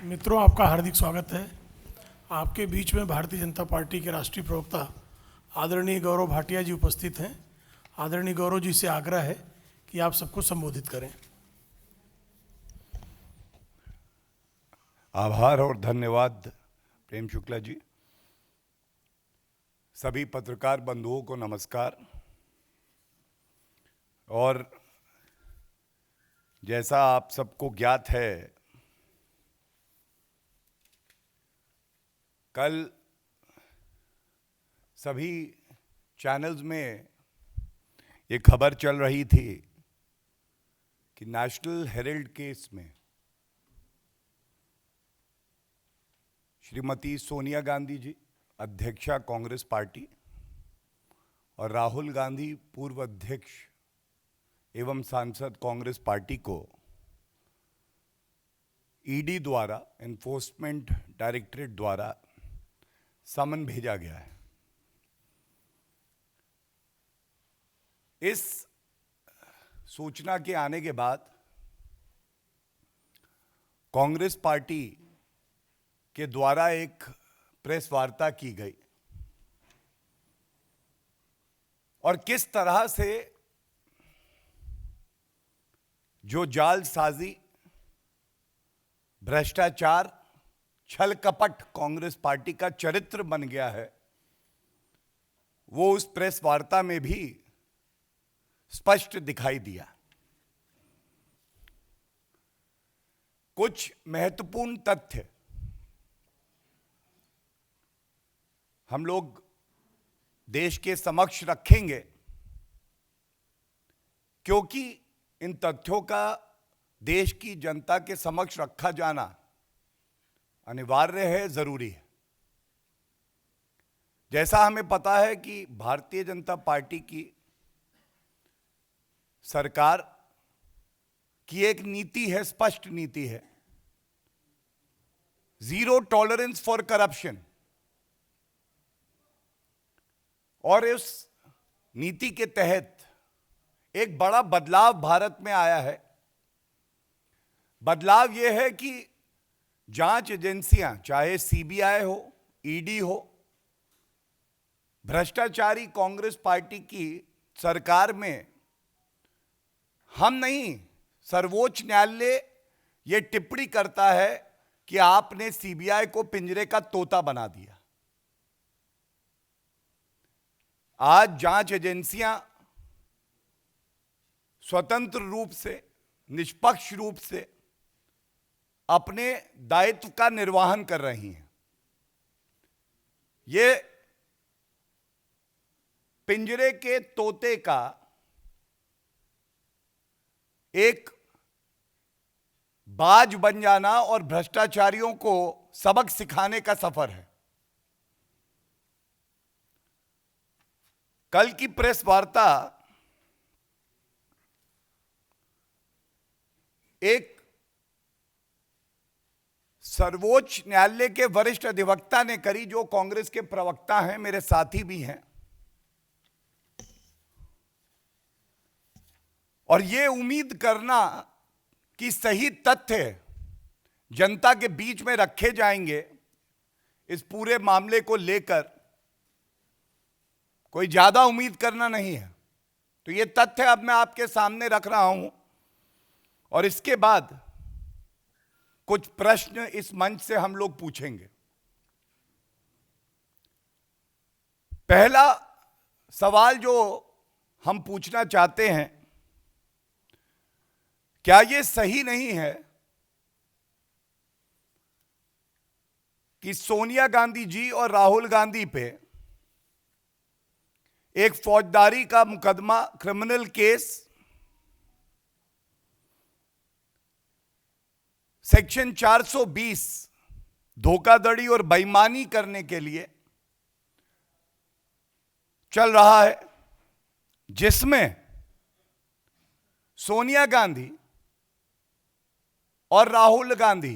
मित्रों, आपका हार्दिक स्वागत है। आपके बीच में भारतीय जनता पार्टी के राष्ट्रीय प्रवक्ता आदरणीय गौरव भाटिया जी उपस्थित हैं। आदरणीय गौरव जी से आग्रह है कि आप सबको संबोधित करें। आभार और धन्यवाद प्रेम शुक्ला जी। सभी पत्रकार बंधुओं को नमस्कार। और जैसा आप सबको ज्ञात है, कल सभी चैनल्स में ये खबर चल रही थी कि नेशनल हेराल्ड केस में श्रीमती सोनिया गांधी जी, अध्यक्षा कांग्रेस पार्टी, और राहुल गांधी, पूर्व अध्यक्ष एवं सांसद कांग्रेस पार्टी को ईडी द्वारा, एनफोर्समेंट डायरेक्टरेट द्वारा समन भेजा गया है। इस सूचना के आने के बाद कांग्रेस पार्टी के द्वारा एक प्रेस वार्ता की गई और किस तरह से जो जालसाजी, भ्रष्टाचार, छल कपट कांग्रेस पार्टी का चरित्र बन गया है, वो उस प्रेस वार्ता में भी स्पष्ट दिखाई दिया। कुछ महत्वपूर्ण तथ्य हम लोग देश के समक्ष रखेंगे, क्योंकि इन तथ्यों का देश की जनता के समक्ष रखा जाना अनिवार्य है, जरूरी है। जैसा हमें पता है कि भारतीय जनता पार्टी की सरकार की एक नीति है, स्पष्ट नीति है, जीरो टॉलरेंस फॉर करप्शन। और इस नीति के तहत एक बड़ा बदलाव भारत में आया है। बदलाव यह है कि जांच एजेंसियां, चाहे सीबीआई हो, ईडी हो, भ्रष्टाचारी कांग्रेस पार्टी की सरकार में हम नहीं, सर्वोच्च न्यायालय यह टिप्पणी करता है कि आपने सीबीआई को पिंजरे का तोता बना दिया। आज जांच एजेंसियां स्वतंत्र रूप से, निष्पक्ष रूप से अपने दायित्व का निर्वहन कर रही हैं। ये पिंजरे के तोते का एक बाज बन जाना और भ्रष्टाचारियों को सबक सिखाने का सफर है। कल की प्रेस वार्ता एक सर्वोच्च न्यायालय के वरिष्ठ अधिवक्ता ने करी, जो कांग्रेस के प्रवक्ता हैं, मेरे साथी भी हैं। और यह उम्मीद करना कि सही तथ्य जनता के बीच में रखे जाएंगे इस पूरे मामले को लेकर, कोई ज्यादा उम्मीद करना नहीं है। तो ये तथ्य अब मैं आपके सामने रख रहा हूं और इसके बाद कुछ प्रश्न इस मंच से हम लोग पूछेंगे। पहला सवाल जो हम पूछना चाहते हैं, क्या यह सही नहीं है कि सोनिया गांधी जी और राहुल गांधी पे एक फौजदारी का मुकदमा, क्रिमिनल केस सेक्शन 420 धोखाधड़ी और बेईमानी करने के लिए चल रहा है, जिसमें सोनिया गांधी और राहुल गांधी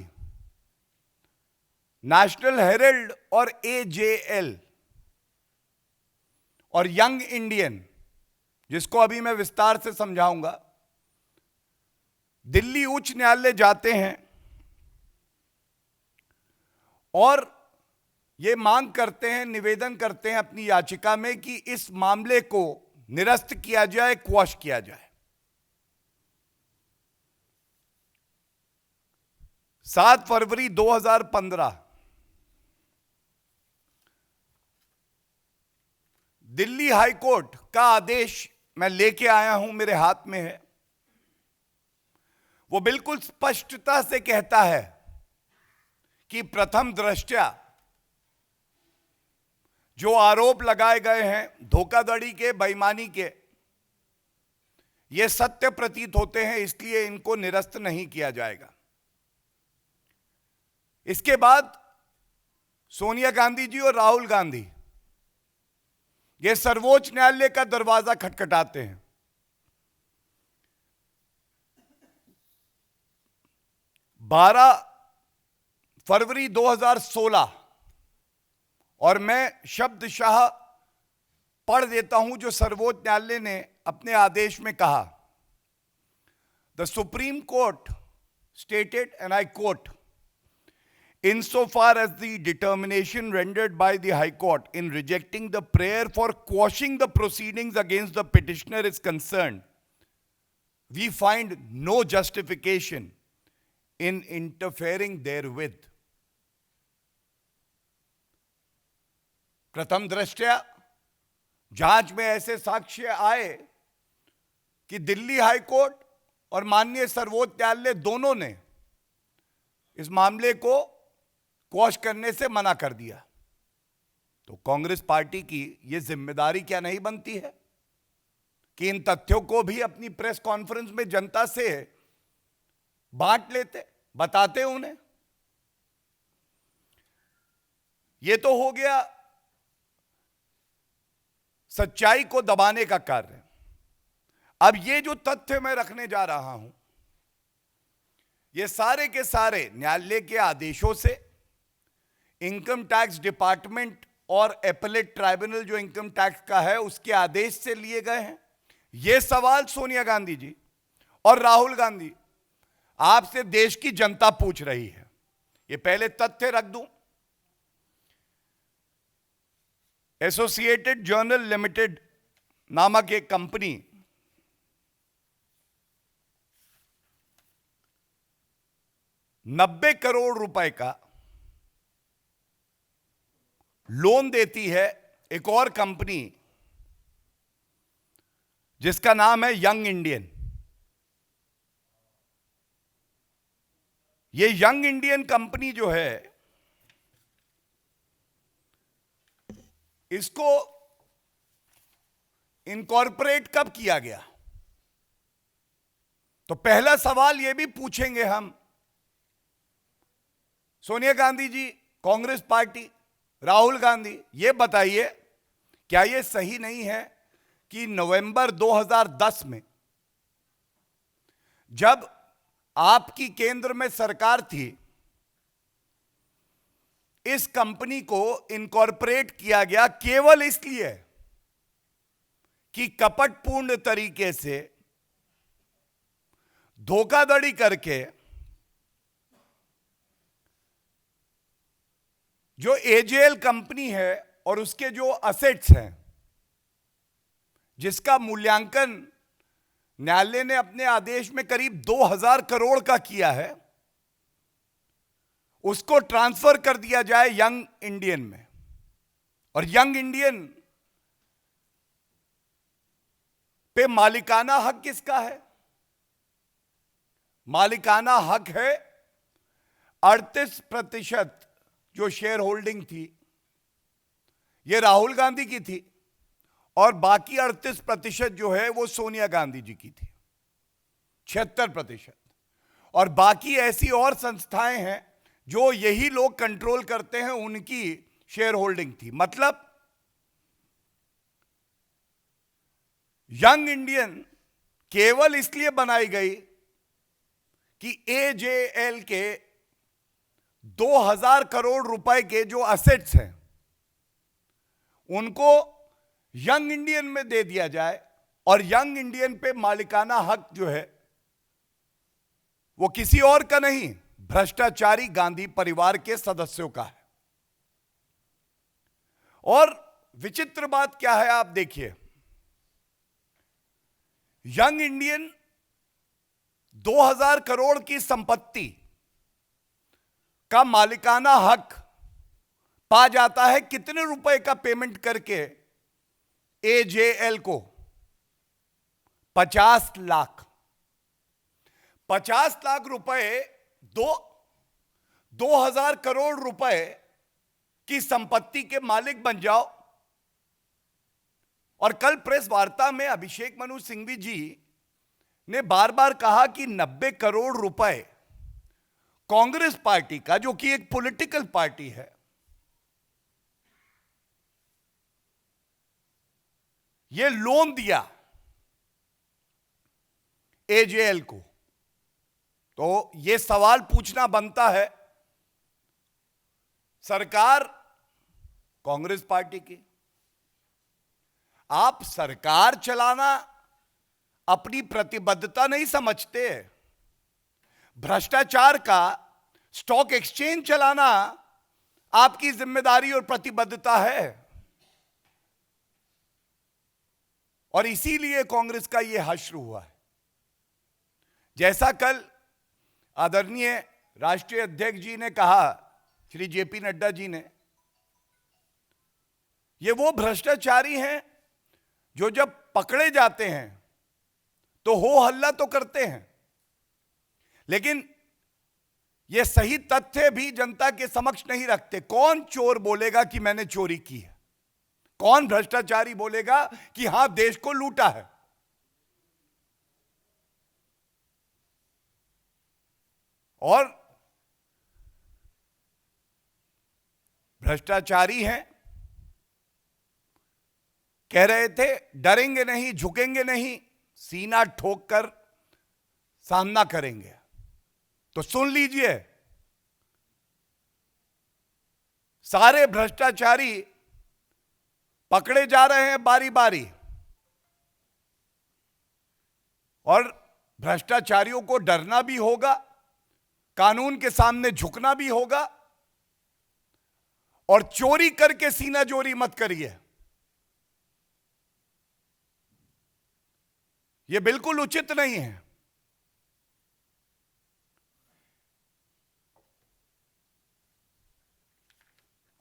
नेशनल हेराल्ड और एजेएल और यंग इंडियन, जिसको अभी मैं विस्तार से समझाऊंगा, दिल्ली उच्च न्यायालय जाते हैं और ये मांग करते हैं, निवेदन करते हैं अपनी याचिका में कि इस मामले को निरस्त किया जाए, क्वॉश किया जाए। 7 फरवरी 2015 दिल्ली हाई कोर्ट का आदेश मैं लेके आया हूं, मेरे हाथ में है। वो बिल्कुल स्पष्टता से कहता है कि प्रथम दृष्टया जो आरोप लगाए गए हैं धोखाधड़ी के, बेईमानी के, ये सत्य प्रतीत होते हैं, इसलिए इनको निरस्त नहीं किया जाएगा। इसके बाद सोनिया गांधी जी और राहुल गांधी ये सर्वोच्च न्यायालय का दरवाजा खटखटाते हैं। 12 फरवरी 2016, और मैं शब्दशः पढ़ देता हूं जो सर्वोच्च न्यायालय ने अपने आदेश में कहा। The supreme court stated, and I quote, insofar as the determination rendered by the High Court in rejecting the prayer for quashing the proceedings against the petitioner is concerned, we find no justification in interfering therewith. प्रथम दृष्टया जांच में ऐसे साक्ष्य आए कि Delhi high court और माननीय सर्वोच्च न्यायालय दोनों ने इस मामले को क्वॉश करने से मना कर दिया, तो कांग्रेस पार्टी की यह जिम्मेदारी क्या नहीं बनती है कि इन तथ्यों को भी अपनी प्रेस कॉन्फ्रेंस में जनता से बांट लेते, बताते उन्हें। यह तो हो गया सच्चाई को दबाने का कार्य। अब ये जो तथ्य मैं रखने जा रहा हूं, ये सारे के सारे न्यायालय के आदेशों से, इनकम टैक्स डिपार्टमेंट और एपेलेट ट्राइब्यूनल जो इनकम टैक्स का है उसके आदेश से लिए गए हैं। ये सवाल सोनिया गांधी जी और राहुल गांधी आपसे देश की जनता पूछ रही है। ये पहले तथ्य रख दूं। एसोसिएटेड जर्नल लिमिटेड नामक एक कंपनी ₹90 करोड़ का लोन देती है एक और कंपनी जिसका नाम है यंग इंडियन। ये यंग इंडियन कंपनी जो है, इसको इनकॉर्पोरेट कब किया गया? तो पहला सवाल यह भी पूछेंगे हम, सोनिया गांधी जी, कांग्रेस पार्टी, राहुल गांधी, ये बताइए क्या ये सही नहीं है कि नवंबर 2010 में जब आपकी केंद्र में सरकार थी, इस कंपनी को इनकॉर्पोरेट किया गया केवल इसलिए कि कपटपूर्ण तरीके से धोखाधड़ी करके जो एजेएल कंपनी है और उसके जो असेट्स हैं, जिसका मूल्यांकन न्यायालय ने अपने आदेश में करीब 2000 करोड़ का किया है, उसको ट्रांसफर कर दिया जाए यंग इंडियन में। और यंग इंडियन पे मालिकाना हक किसका है? मालिकाना हक है 38% जो शेयर होल्डिंग थी, ये राहुल गांधी की थी, और बाकी 38% जो है वो सोनिया गांधी जी की थी, 76%। और बाकी ऐसी और संस्थाएं हैं जो यही लोग कंट्रोल करते हैं, उनकी शेयर होल्डिंग थी। मतलब यंग इंडियन केवल इसलिए बनाई गई कि एजेएल के 2000 करोड़ रुपए के जो असेट्स हैं उनको यंग इंडियन में दे दिया जाए, और यंग इंडियन पे मालिकाना हक जो है वो किसी और का नहीं, भ्रष्टाचारी गांधी परिवार के सदस्यों का है। और विचित्र बात क्या है आप देखिए, यंग इंडियन 2000 करोड़ की संपत्ति का मालिकाना हक पा जाता है कितने रुपए का पेमेंट करके? एजेएल को 50 लाख। 50 लाख रुपए 2000 करोड़ रुपए की संपत्ति के मालिक बन जाओ। और कल प्रेस वार्ता में अभिषेक मनु सिंघवी जी ने बार बार कहा कि 90 करोड़ रुपए कांग्रेस पार्टी का, जो कि एक पॉलिटिकल पार्टी है, ये लोन दिया एजेएल को। तो ये सवाल पूछना बनता है, सरकार कांग्रेस पार्टी की, आप सरकार चलाना अपनी प्रतिबद्धता नहीं समझते, भ्रष्टाचार का स्टॉक एक्सचेंज चलाना आपकी जिम्मेदारी और प्रतिबद्धता है। और इसीलिए कांग्रेस का यह हश्र हुआ है। जैसा कल आदरणीय राष्ट्रीय अध्यक्ष जी ने कहा, श्री जेपी नड्डा जी ने, ये वो भ्रष्टाचारी हैं जो जब पकड़े जाते हैं तो हो हल्ला तो करते हैं, लेकिन ये सही तथ्य भी जनता के समक्ष नहीं रखते। कौन चोर बोलेगा कि मैंने चोरी की है? कौन भ्रष्टाचारी बोलेगा कि हां देश को लूटा है? और भ्रष्टाचारी हैं, कह रहे थे डरेंगे नहीं, झुकेंगे नहीं, सीना ठोक कर सामना करेंगे। तो सुन लीजिए, सारे भ्रष्टाचारी पकड़े जा रहे हैं बारी बारी, और भ्रष्टाचारियों को डरना भी होगा, कानून के सामने झुकना भी होगा, और चोरी करके सीना जोरी मत करिए। यह बिल्कुल उचित नहीं है।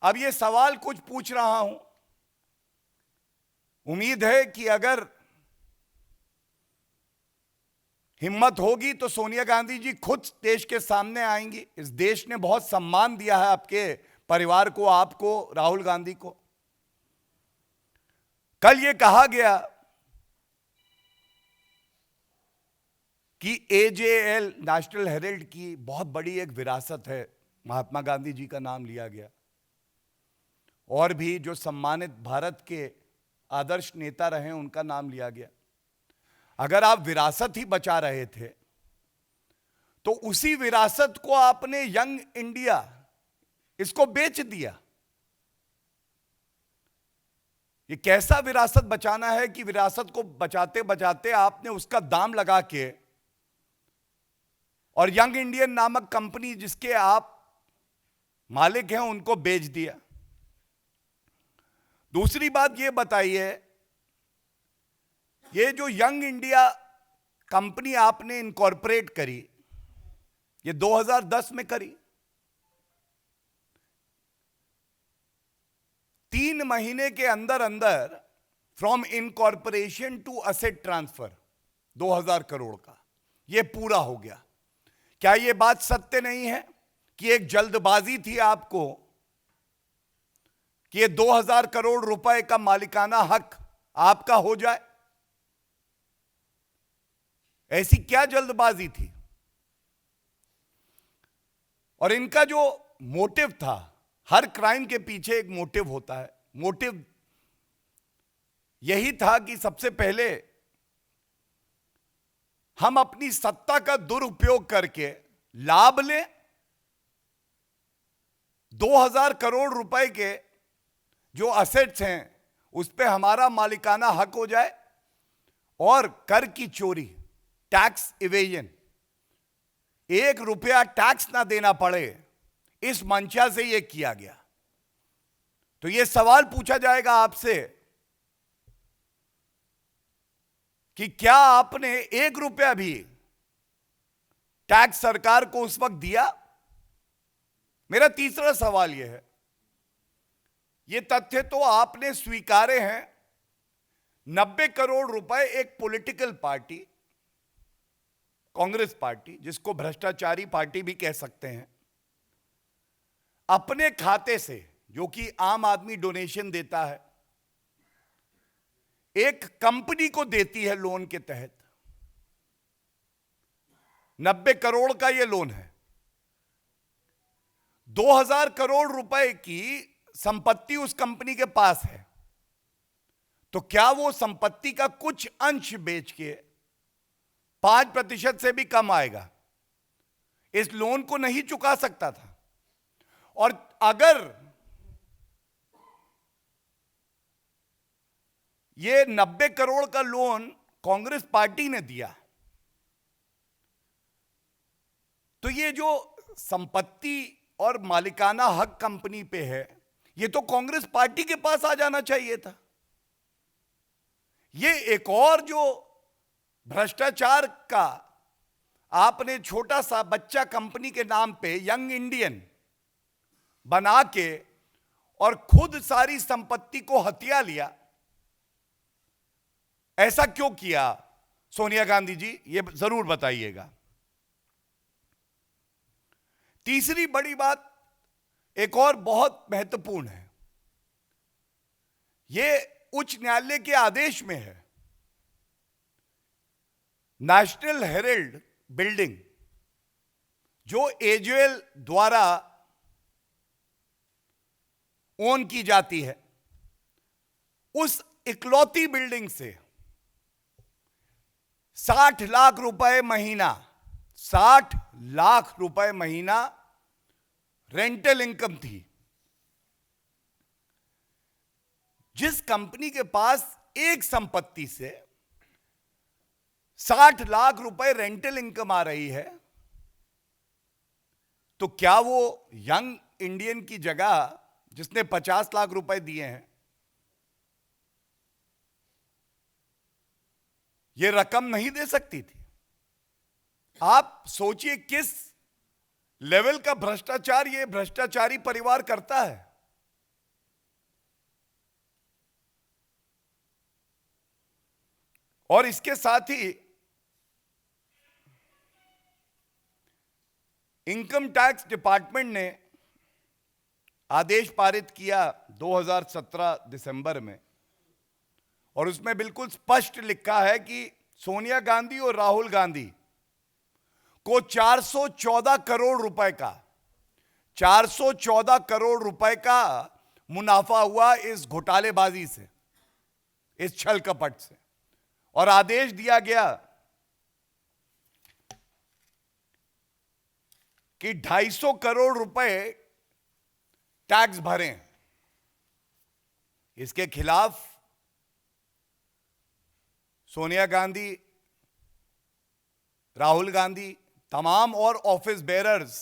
अब यह सवाल कुछ पूछ रहा हूं, उम्मीद है कि अगर हिम्मत होगी तो सोनिया गांधी जी खुद देश के सामने आएंगी। इस देश ने बहुत सम्मान दिया है आपके परिवार को, आपको, राहुल गांधी को। कल यह कहा गया कि एजेएल नेशनल हेराल्ड की बहुत बड़ी एक विरासत है, महात्मा गांधी जी का नाम लिया गया, और भी जो सम्मानित भारत के आदर्श नेता रहे उनका नाम लिया गया। अगर आप विरासत ही बचा रहे थे तो उसी विरासत को आपने यंग इंडिया इसको बेच दिया। ये कैसा विरासत बचाना है कि विरासत को बचाते बचाते आपने उसका दाम लगा के और यंग इंडियन नामक कंपनी जिसके आप मालिक हैं उनको बेच दिया। दूसरी बात ये बताइए, ये जो यंग इंडिया कंपनी आपने इनकॉर्पोरेट करी, ये 2010 में करी, 3 महीने के अंदर अंदर from incorporation to asset transfer 2000 crore का ये पूरा हो गया। क्या यह बात सत्य नहीं है कि एक जल्दबाजी थी आपको कि ये 2000 करोड़ रुपए का मालिकाना हक आपका हो जाए? ऐसी क्या जल्दबाजी थी? और इनका जो मोटिव था, हर क्राइम के पीछे एक मोटिव होता है, मोटिव यही था कि सबसे पहले हम अपनी सत्ता का दुरुपयोग करके लाभ लें, 2000 करोड़ रुपए के जो असेट्स हैं उस पे हमारा मालिकाना हक हो जाए, और कर की चोरी, टैक्स इवेजन, 1 रुपया टैक्स ना देना पड़े, इस मंशा से यह किया गया। तो यह सवाल पूछा जाएगा आपसे कि क्या आपने 1 रुपया भी टैक्स सरकार को उस वक्त दिया? मेरा तीसरा सवाल यह है, ये तथ्य तो आपने स्वीकारे हैं, 90 करोड़ रुपए एक पॉलिटिकल पार्टी, कांग्रेस पार्टी, जिसको भ्रष्टाचारी पार्टी भी कह सकते हैं, अपने खाते से, जो कि आम आदमी डोनेशन देता है, एक कंपनी को देती है लोन के तहत। 90 करोड़ का यह लोन है। 2000 करोड़ रुपए की संपत्ति उस कंपनी के पास है। तो क्या वो संपत्ति का कुछ अंश बेच के 5% से भी कम आएगा, इस लोन को नहीं चुका सकता था? और अगर ये 90 करोड़ का लोन कांग्रेस पार्टी ने दिया, तो ये जो संपत्ति और मालिकाना हक कंपनी पे है, ये तो कांग्रेस पार्टी के पास आ जाना चाहिए था। ये एक और जो भ्रष्टाचार का आपने छोटा सा बच्चा कंपनी के नाम पे यंग इंडियन बना के और खुद सारी संपत्ति को हथिया लिया। ऐसा क्यों किया सोनिया गांधी जी, ये जरूर बताइएगा। तीसरी बड़ी बात एक और बहुत महत्वपूर्ण है, यह उच्च न्यायालय के आदेश में है। नेशनल हेराल्ड बिल्डिंग जो एजेएल द्वारा ओन की जाती है, उस इकलौती बिल्डिंग से 60 लाख रुपए महीना, 60 लाख रुपए महीना रेंटल इनकम थी। जिस कंपनी के पास एक संपत्ति से 60 लाख रुपए रेंटल इनकम आ रही है, तो क्या वो यंग इंडियन की जगह, जिसने 50 लाख रुपए दिए हैं, ये रकम नहीं दे सकती थी? आप सोचिए किस लेवल का भ्रष्टाचार ये भ्रष्टाचारी परिवार करता है। और इसके साथ ही इनकम टैक्स डिपार्टमेंट ने आदेश पारित किया 2017 दिसंबर में, और उसमें बिल्कुल स्पष्ट लिखा है कि सोनिया गांधी और राहुल गांधी को 414 करोड़ रुपए का 414 करोड़ रुपए का मुनाफा हुआ इस घोटालेबाजी से, इस छल कपट से। और आदेश दिया गया कि 250 करोड़ रुपए टैक्स भरें। इसके खिलाफ सोनिया गांधी, राहुल गांधी, तमाम और ऑफिस बेरर्स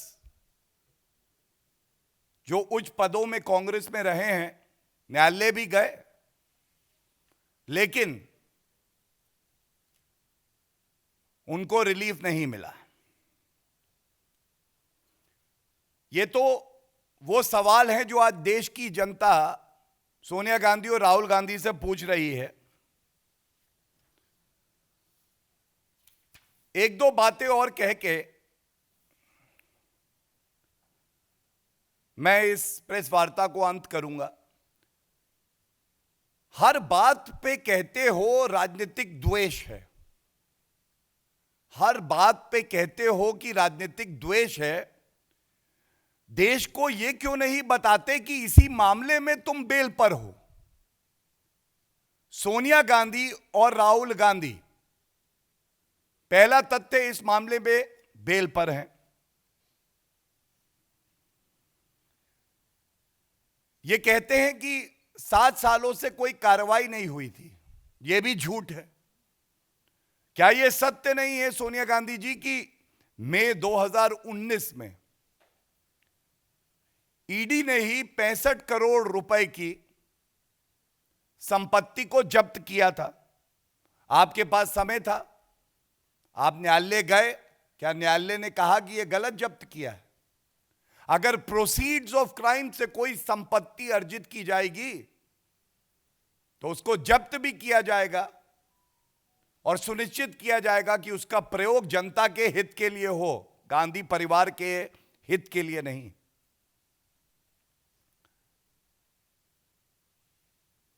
जो उच्च पदों में कांग्रेस में रहे हैं, न्यायालय भी गए, लेकिन उनको रिलीफ नहीं मिला। ये तो वो सवाल है जो आज देश की जनता सोनिया गांधी और राहुल गांधी से पूछ रही है। एक दो बातें और कह के मैं इस प्रेस वार्ता को अंत करूंगा। हर बात पे कहते हो राजनीतिक द्वेष है, हर बात पे कहते हो कि राजनीतिक द्वेष है। देश को यह क्यों नहीं बताते कि इसी मामले में तुम बेल पर हो? सोनिया गांधी और राहुल गांधी पहला तथ्य इस मामले में बेल पर हैं। ये कहते हैं कि 7 सालों से कोई कार्रवाई नहीं हुई थी, यह भी झूठ है। क्या यह सत्य नहीं है सोनिया गांधी जी की मई 2019 में ईडी ने ही 65 करोड़ रुपए की संपत्ति को जब्त किया था। आपके पास समय था, आप न्यायालय गए, क्या न्यायालय ने कहा कि यह गलत जब्त किया है? अगर प्रोसीड्स ऑफ क्राइम से कोई संपत्ति अर्जित की जाएगी तो उसको जब्त भी किया जाएगा और सुनिश्चित किया जाएगा कि उसका प्रयोग जनता के हित के लिए हो, गांधी परिवार के हित के लिए नहीं।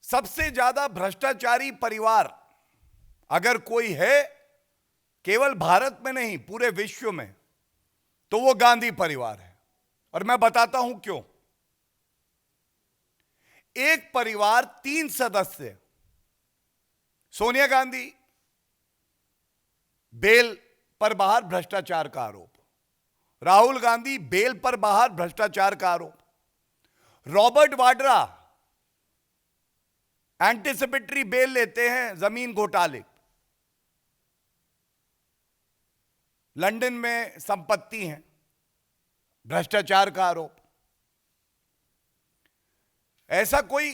सबसे ज्यादा भ्रष्टाचारी परिवार अगर कोई है, केवल भारत में नहीं पूरे विश्व में, तो वो गांधी परिवार है। और मैं बताता हूं क्यों। एक परिवार 3 सदस्य, सोनिया गांधी बेल पर बाहर भ्रष्टाचार का आरोप, राहुल गांधी बेल पर बाहर भ्रष्टाचार का आरोप, रॉबर्ट वाड्रा एंटीसिपेटरी बेल लेते हैं जमीन घोटाले, लंदन में संपत्ति है, भ्रष्टाचार का आरोप। ऐसा कोई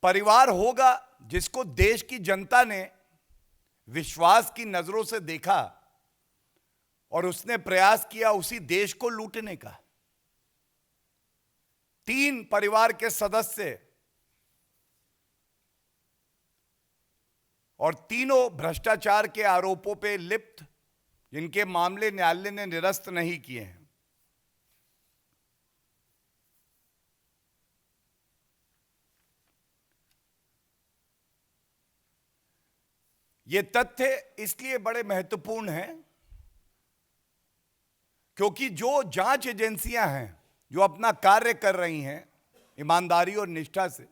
परिवार होगा जिसको देश की जनता ने विश्वास की नजरों से देखा और उसने प्रयास किया उसी देश को लूटने का? 3 परिवार के सदस्य और तीनों भ्रष्टाचार के आरोपों पे लिप्त, जिनके मामले न्यायालय ने निरस्त नहीं किए हैं। ये तथ्य इसलिए बड़े महत्वपूर्ण हैं क्योंकि जो जांच एजेंसियां हैं जो अपना कार्य कर रही हैं ईमानदारी और निष्ठा से,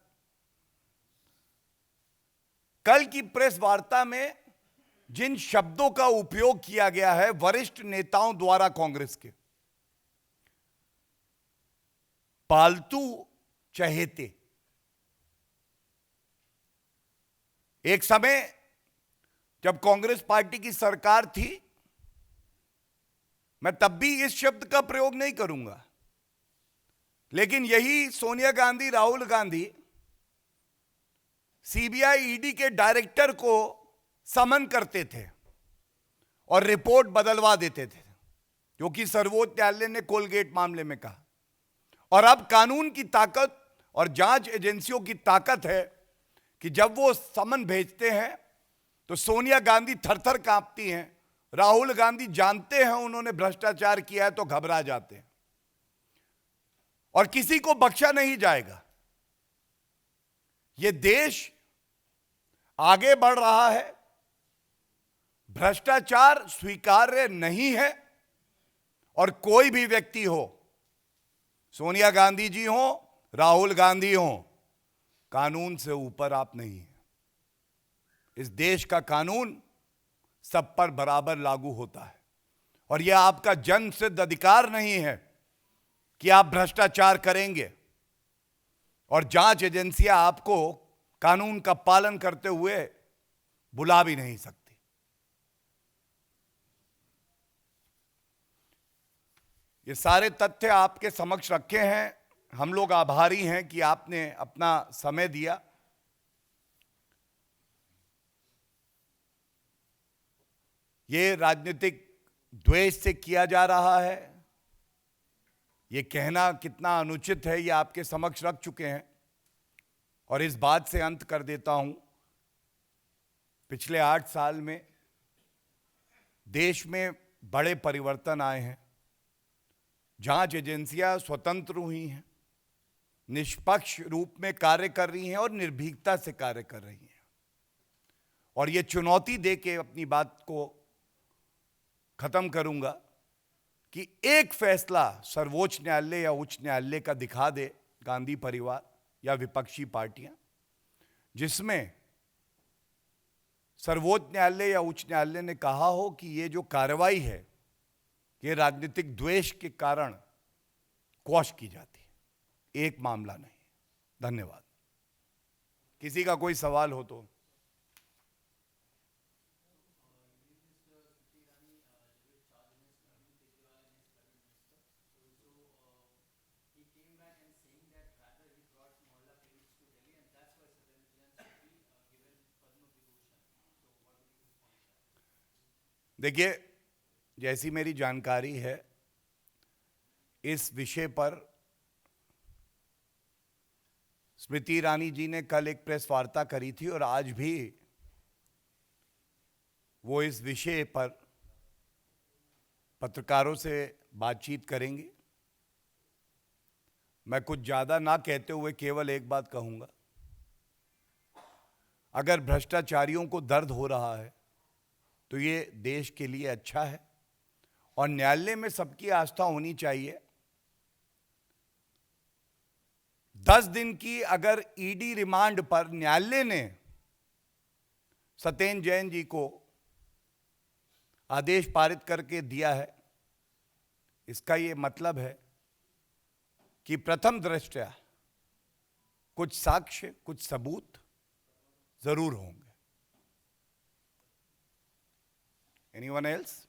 कल की प्रेस वार्ता में जिन शब्दों का उपयोग किया गया है वरिष्ठ नेताओं द्वारा कांग्रेस के, पालतू चहेते, एक समय जब कांग्रेस पार्टी की सरकार थी, मैं तब भी इस शब्द का प्रयोग नहीं करूंगा, लेकिन यही सोनिया गांधी, राहुल गांधी सीबीआई ईडी के डायरेक्टर को समन करते थे और रिपोर्ट बदलवा देते थे, क्योंकि सर्वोच्च न्यायालय ने कोलगेट मामले में कहा। और अब कानून की ताकत और जांच एजेंसियों की ताकत है कि जब वो समन भेजते हैं तो सोनिया गांधी थरथर कांपती हैं, राहुल गांधी जानते हैं उन्होंने भ्रष्टाचार किया है तो घबरा जाते हैं, और किसी को बख्शा नहीं जाएगा। यह देश आगे बढ़ रहा है, भ्रष्टाचार स्वीकार्य नहीं है, और कोई भी व्यक्ति हो, सोनिया गांधी जी हो, राहुल गांधी हो, कानून से ऊपर आप नहीं हैं। इस देश का कानून सब पर बराबर लागू होता है, और यह आपका जन्म सिद्ध अधिकार नहीं है कि आप भ्रष्टाचार करेंगे, और जांच एजेंसियां आपको कानून का पालन करते हुए बुला भी नहीं सकती। ये सारे तथ्य आपके समक्ष रखे हैं। हम लोग आभारी हैं कि आपने अपना समय दिया। ये राजनीतिक द्वेष से किया जा रहा है, ये कहना कितना अनुचित है ये आपके समक्ष रख चुके हैं। और इस बात से अंत कर देता हूं, पिछले 8 साल में देश में बड़े परिवर्तन आए हैं। जांच एजेंसियां स्वतंत्र हुई हैं, निष्पक्ष रूप में कार्य कर रही हैं और निर्भीकता से कार्य कर रही हैं। और ये चुनौती दे के अपनी बात को खत्म करूंगा कि एक फैसला सर्वोच्च न्यायालय या उच्च न्यायालय का दिखा दे गांधी परिवार या विपक्षी पार्टियां, जिसमें सर्वोच्च न्यायालय या उच्च न्यायालय ने कहा हो कि ये जो कार्रवाई है ये राजनीतिक द्वेष के कारण क्वॉश की जाती है। एक मामला नहीं। धन्यवाद। किसी का कोई सवाल हो तो। देखिए, जैसी मेरी जानकारी है, इस विषय पर स्मृति ईरानी जी ने कल एक प्रेस वार्ता करी थी और आज भी वो इस विषय पर पत्रकारों से बातचीत करेंगे। मैं कुछ ज्यादा ना कहते हुए केवल एक बात कहूंगा, अगर भ्रष्टाचारियों को दर्द हो रहा है तो ये देश के लिए अच्छा है और न्यायालय में सबकी आस्था होनी चाहिए। 10 दिन की अगर ईडी रिमांड पर न्यायालय ने सत्येंद्र जैन जी को आदेश पारित करके दिया है, इसका ये मतलब है कि प्रथम दृष्टया कुछ साक्ष्य, कुछ सबूत जरूर होंगे। Anyone else?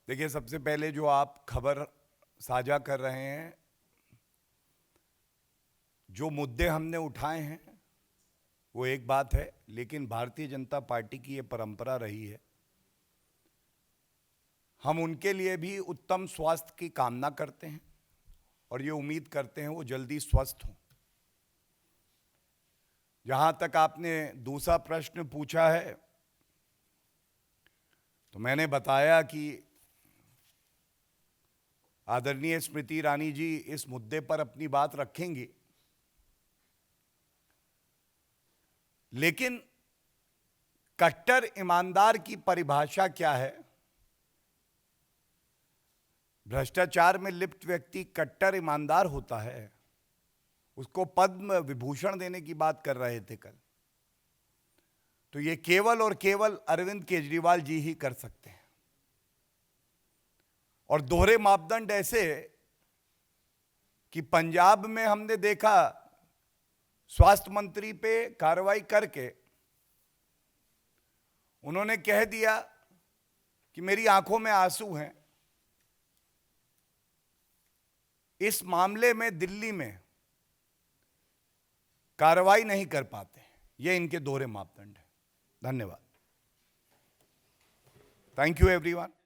देखिए, सबसे पहले जो आप खबर साझा कर रहे हैं, जो मुद्दे हमने उठाए हैं वो एक बात है, लेकिन भारतीय जनता पार्टी की ये परंपरा रही है, हम उनके लिए भी उत्तम स्वास्थ्य की कामना करते हैं और ये उम्मीद करते हैं वो जल्दी स्वस्थ हों। जहां तक आपने दूसरा प्रश्न पूछा है, तो मैंने बताया कि आदरणीय स्मृति ईरानी जी इस मुद्दे पर अपनी बात रखेंगी, लेकिन कट्टर ईमानदार की परिभाषा क्या है? भ्रष्टाचार में लिप्त व्यक्ति कट्टर ईमानदार होता है। उसको पद्म विभूषण देने की बात कर रहे थे कल, तो ये केवल और केवल अरविंद केजरीवाल जी ही कर सकते हैं। और दोहरे मापदंड ऐसे कि पंजाब में हमने देखा, स्वास्थ्य मंत्री पे कार्रवाई करके उन्होंने कह दिया कि मेरी आंखों में आंसू हैं। इस मामले में दिल्ली में कार्रवाई नहीं कर पाते, ये इनके दोहरे मापदंड है। धन्यवाद। Thank you everyone.